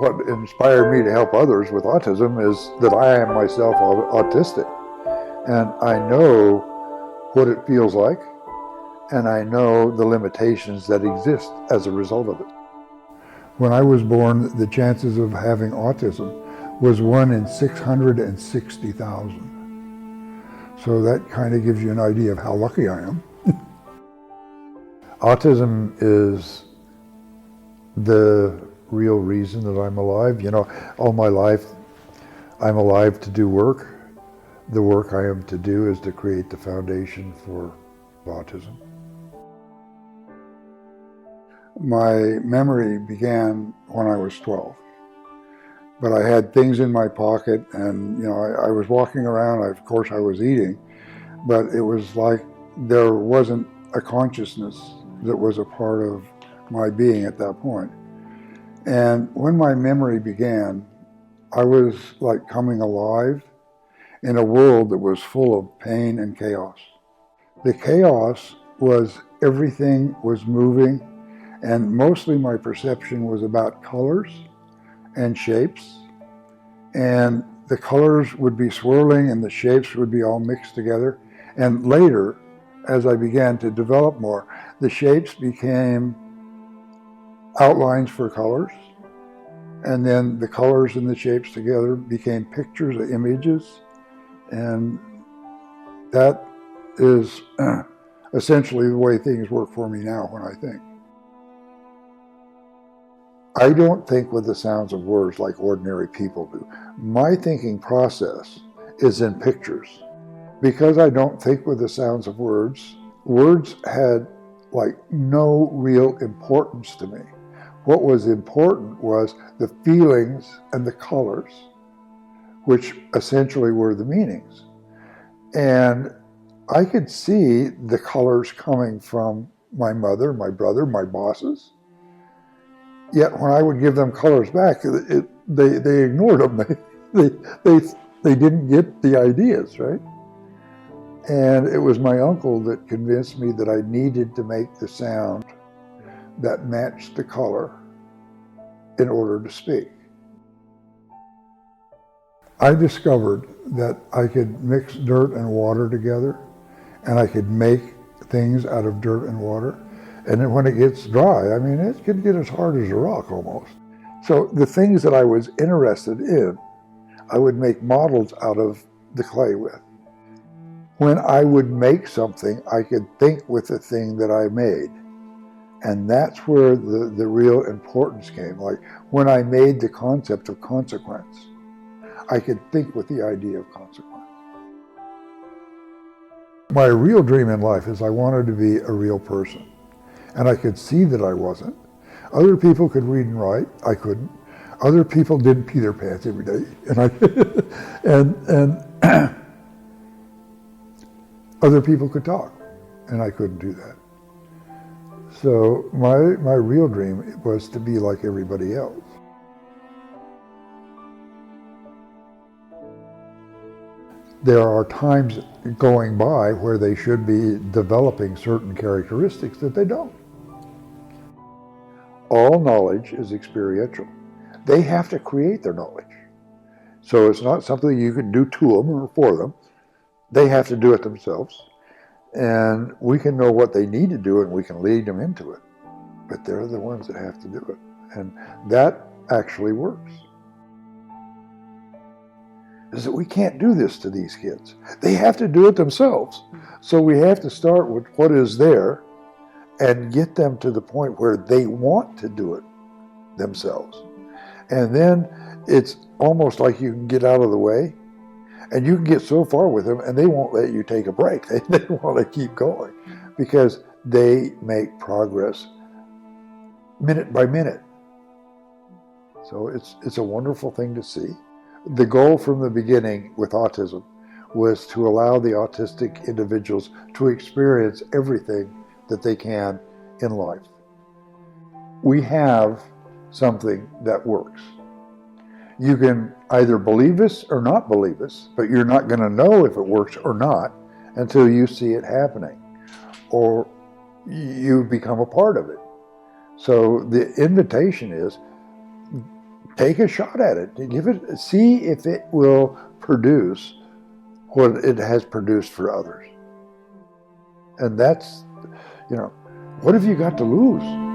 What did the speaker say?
what inspired me to help others with autism is that I am myself autistic. And I know what it feels like, and I know the limitations that exist as a result of it. When I was born, the chances of having autism was 1 in 660,000. So that kind of gives you an idea of how lucky I am. Autism is the real reason that I'm alive. You know, all my life, I'm alive to do work. The work I am to do is to create the foundation for autism. My memory began when I was 12. But I had things in my pocket, and you know, I was walking around. Of course, I was eating, but it was like there wasn't a consciousness that was a part of my being at that point. And when my memory began, I was like coming alive in a world that was full of pain and chaos. The chaos was everything was moving, and mostly my perception was about colors and shapes, and the colors would be swirling and the shapes would be all mixed together. And later, as I began to develop more, the shapes became outlines for colors, and then the colors and the shapes together became pictures, images, and that is essentially the way things work for me now when I think. I don't think with the sounds of words like ordinary people do. My thinking process is in pictures. Because I don't think with the sounds of words, words had like no real importance to me. What was important was the feelings and the colors, which essentially were the meanings. And I could see the colors coming from my mother, my brother, my bosses. Yet when I would give them colors back, they ignored them. They didn't get the ideas, right? And it was my uncle that convinced me that I needed to make the sound that matched the color in order to speak. I discovered that I could mix dirt and water together, and I could make things out of dirt and water. And then when it gets dry, I mean, it can get as hard as a rock almost. So the things that I was interested in, I would make models out of the clay with. When I would make something, I could think with the thing that I made. And that's where the real importance came. Like when I made the concept of consequence, I could think with the idea of consequence. My real dream in life is I wanted to be a real person. And I could see that I wasn't. Other people could read and write, I couldn't. Other people didn't pee their pants every day, and other people could talk, and I couldn't do that. So my real dream was to be like everybody else. There are times going by where they should be developing certain characteristics that they don't. All knowledge is experiential. They have to create their knowledge. So it's not something you can do to them or for them. They have to do it themselves. And we can know what they need to do and we can lead them into it. But they're the ones that have to do it. And that actually works. Is that we can't do this to these kids. They have to do it themselves. So we have to start with what is there and get them to the point where they want to do it themselves. And then it's almost like you can get out of the way and you can get so far with them and they won't let you take a break. They want to keep going because they make progress minute by minute. So it's a wonderful thing to see. The goal from the beginning with autism was to allow the autistic individuals to experience everything that they can in life. We have something that works. You can either believe us or not believe us, but you're not going to know if it works or not until you see it happening, or you become a part of it. So the invitation is, take a shot at it. Give it, see if it will produce what it has produced for others. And that's, what have you got to lose?